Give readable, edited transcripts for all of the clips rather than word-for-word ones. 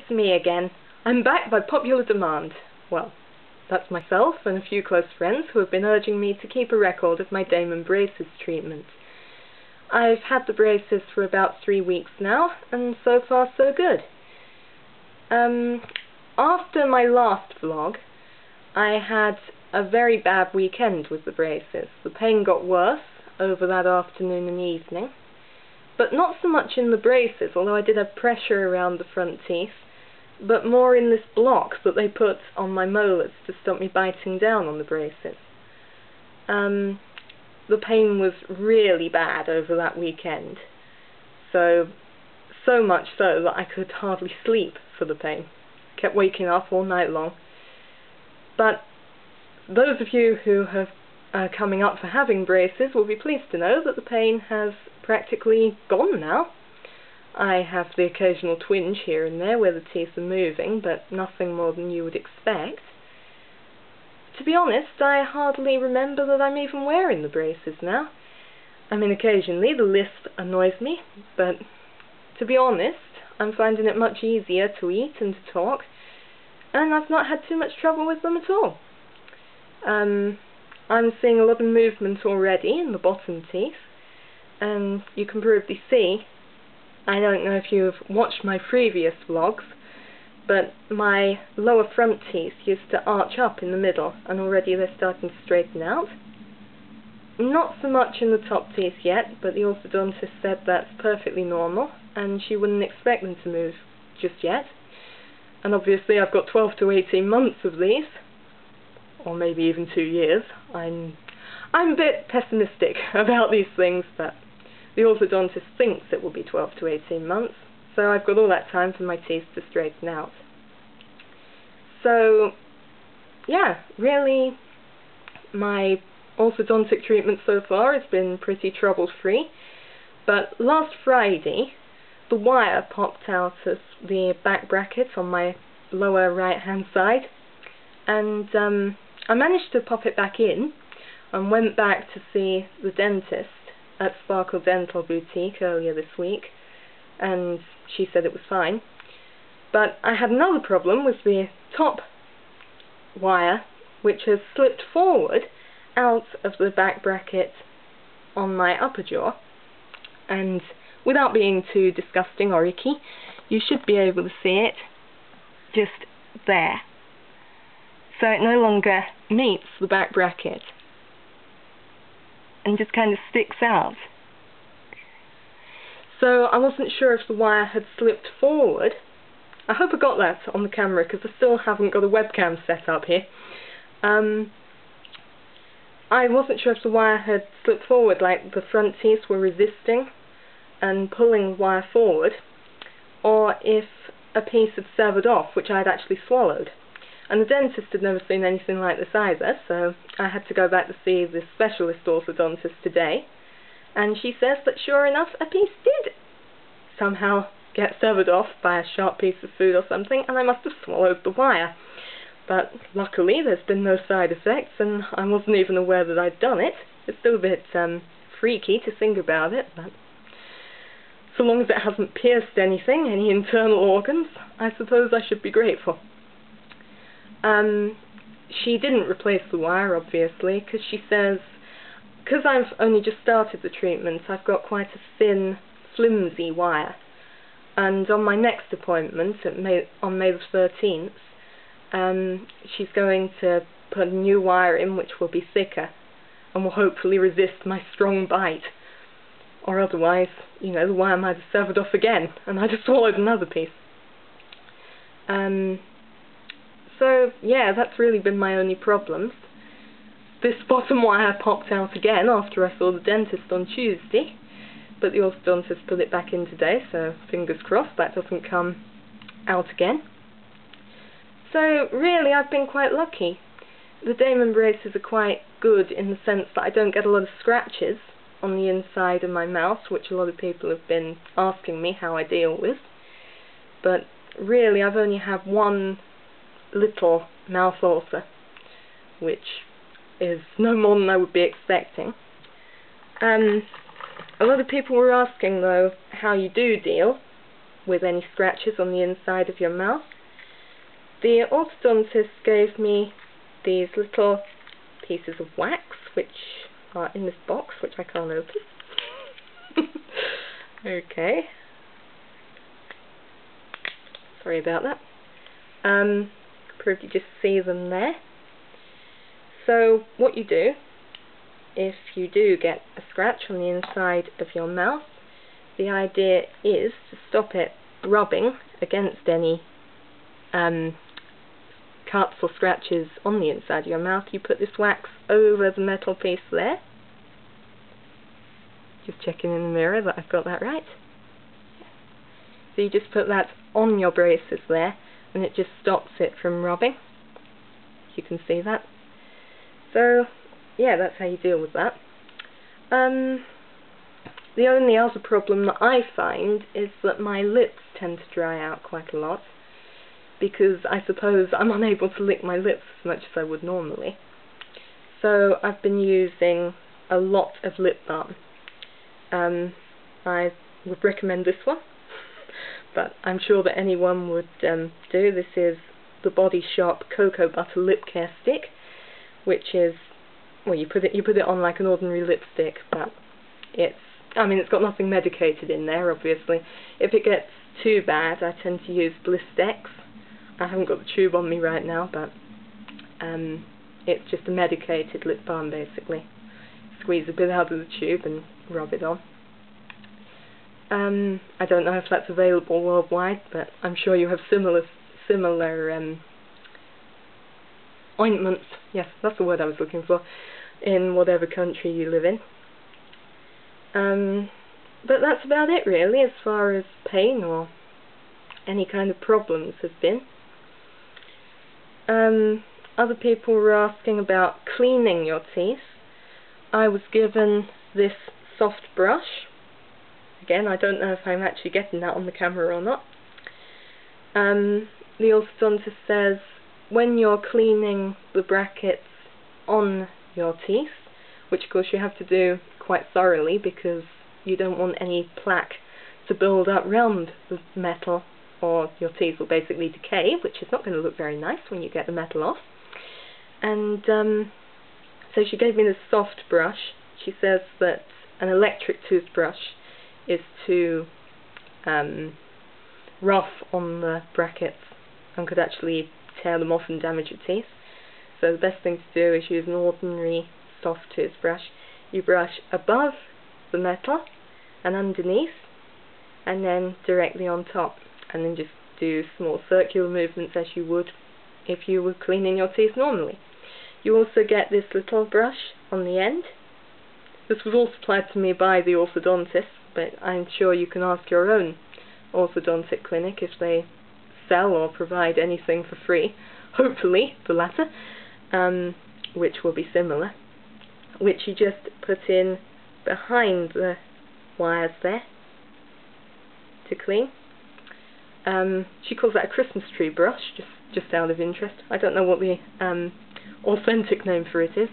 it's me again. I'm back by popular demand. Well, that's myself and a few close friends who have been urging me to keep a record of my Damon braces treatment. I've had the braces for about 3 weeks now, and so far so good. After my last vlog, I had a very bad weekend with the braces. The pain got worse over that afternoon and evening, but not so much in the braces, although I did have pressure around the front teeth, but more in this block that they put on my molars to stop me biting down on the braces. The pain was really bad over that weekend, so much so that I could hardly sleep for the pain. Kept waking up all night long. But those of you who are coming up for having braces will be pleased to know that the pain has practically gone now. I have the occasional twinge here and there where the teeth are moving, but nothing more than you would expect. To be honest, I hardly remember that I'm even wearing the braces now. I mean, occasionally the lisp annoys me, but to be honest, I'm finding it much easier to eat and to talk, and I've not had too much trouble with them at all. I'm seeing a lot of movement already in the bottom teeth, and you can probably see, I don't know if you've watched my previous vlogs, but my lower front teeth used to arch up in the middle, and already they're starting to straighten out. Not so much in the top teeth yet, but the orthodontist said that's perfectly normal, and she wouldn't expect them to move just yet. And obviously I've got 12 to 18 months of these, or maybe even 2 years. I'm a bit pessimistic about these things, but the orthodontist thinks it will be 12 to 18 months, so I've got all that time for my teeth to straighten out. So, yeah, really, my orthodontic treatment so far has been pretty trouble-free, but last Friday the wire popped out of the back bracket on my lower right-hand side, and I managed to pop it back in and went back to see the dentist at Sparkle Dental Boutique earlier this week, and she said it was fine. But I had another problem with the top wire, which has slipped forward out of the back bracket on my upper jaw, and without being too disgusting or icky, you should be able to see it just there. So it no longer meets the back bracket and just kind of sticks out. So I wasn't sure if the wire had slipped forward. I hope I got that on the camera because I still haven't got a webcam set up here. I wasn't sure if the wire had slipped forward, like the front teeth were resisting and pulling the wire forward, or if a piece had severed off, which I had actually swallowed. And the dentist had never seen anything like this either, so I had to go back to see the specialist orthodontist today, and she says that sure enough a piece did somehow get severed off by a sharp piece of food or something, and I must have swallowed the wire. But luckily there's been no side effects, and I wasn't even aware that I'd done it. It's still a bit freaky to think about it, but so long as it hasn't pierced anything, any internal organs, I suppose I should be grateful. She didn't replace the wire, obviously, because she says, because I've only just started the treatment, I've got quite a thin, flimsy wire, and on my next appointment, on May the 13th, she's going to put a new wire in which will be thicker, and will hopefully resist my strong bite. Or otherwise, you know, the wire might have severed off again, and I just swallowed another piece. So, yeah, that's really been my only problems. This bottom wire popped out again after I saw the dentist on Tuesday, but the orthodontist put it back in today, so fingers crossed that doesn't come out again. So, really, I've been quite lucky. The Damon braces are quite good in the sense that I don't get a lot of scratches on the inside of my mouth, which a lot of people have been asking me how I deal with. But really, I've only had one little mouth ulcer, which is no more than I would be expecting. A lot of people were asking, though, how you do deal with any scratches on the inside of your mouth. The orthodontist gave me these little pieces of wax, which are in this box, which I can't open. Okay. Sorry about that. Probably just see them there. So what you do, if you do get a scratch on the inside of your mouth, the idea is to stop it rubbing against any cuts or scratches on the inside of your mouth. You put this wax over the metal piece there. Just checking in the mirror that I've got that right. So you just put that on your braces there, and it just stops it from rubbing. You can see that. So yeah, that's how you deal with that. The only other problem that I find is that my lips tend to dry out quite a lot, because I suppose I'm unable to lick my lips as much as I would normally. So I've been using a lot of lip balm. I would recommend this one, but I'm sure that anyone would do. This is the Body Shop Cocoa Butter Lip Care Stick, which is, well, you put it on like an ordinary lipstick, but it's got nothing medicated in there, obviously. If it gets too bad, I tend to use Blistex. I haven't got the tube on me right now, but it's just a medicated lip balm, basically. Squeeze a bit out of the tube and rub it on. I don't know if that's available worldwide, but I'm sure you have similar ointments, yes, that's the word I was looking for, in whatever country you live in. But that's about it really, as far as pain or any kind of problems have been. Other people were asking about cleaning your teeth. I was given this soft brush. Again, I don't know if I'm actually getting that on the camera or not. The orthodontist says when you're cleaning the brackets on your teeth, which of course you have to do quite thoroughly because you don't want any plaque to build up round the metal, or your teeth will basically decay, which is not going to look very nice when you get the metal off. And so she gave me this soft brush. She says that an electric toothbrush is too rough on the brackets and could actually tear them off and damage your teeth. So the best thing to do is use an ordinary soft toothbrush. You brush above the metal and underneath, and then directly on top, and then just do small circular movements as you would if you were cleaning your teeth normally. You also get this little brush on the end. This was all supplied to me by the orthodontist, but I'm sure you can ask your own orthodontic clinic if they sell or provide anything for free. Hopefully the latter, which will be similar, which you just put in behind the wires there to clean. She calls that a Christmas tree brush, just out of interest. I don't know what the authentic name for it is.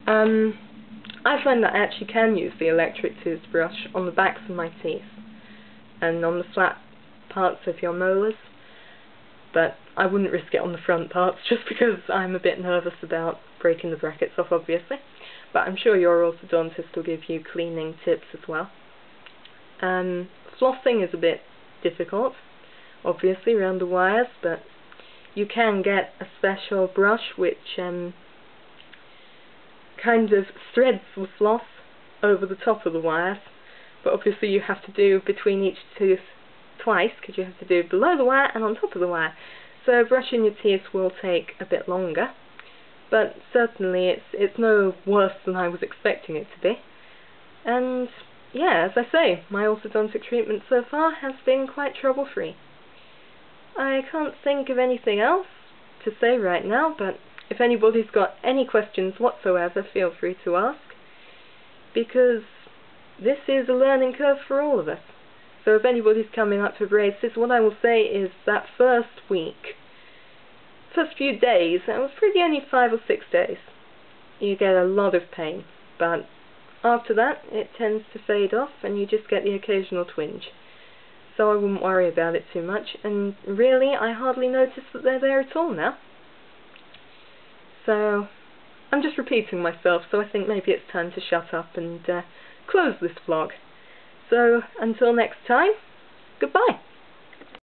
I find that I actually can use the electric toothbrush on the backs of my teeth and on the flat parts of your molars, but I wouldn't risk it on the front parts just because I'm a bit nervous about breaking the brackets off, obviously. But I'm sure your orthodontist will give you cleaning tips as well. Flossing is a bit difficult, obviously, around the wires, but you can get a special brush which kind of threads the floss over the top of the wires, but obviously you have to do between each tooth twice, because you have to do below the wire and on top of the wire. So brushing your teeth will take a bit longer, but certainly it's no worse than I was expecting it to be. And yeah, as I say, my orthodontic treatment so far has been quite trouble-free. I can't think of anything else to say right now, but if anybody's got any questions whatsoever, feel free to ask, because this is a learning curve for all of us. So if anybody's coming up for braces, what I will say is that first few days, it was pretty only 5 or 6 days, you get a lot of pain, but after that it tends to fade off and you just get the occasional twinge. so I wouldn't worry about it too much, and really I hardly notice that they're there at all now. So I'm just repeating myself, so I think maybe it's time to shut up and close this vlog. So until next time, goodbye.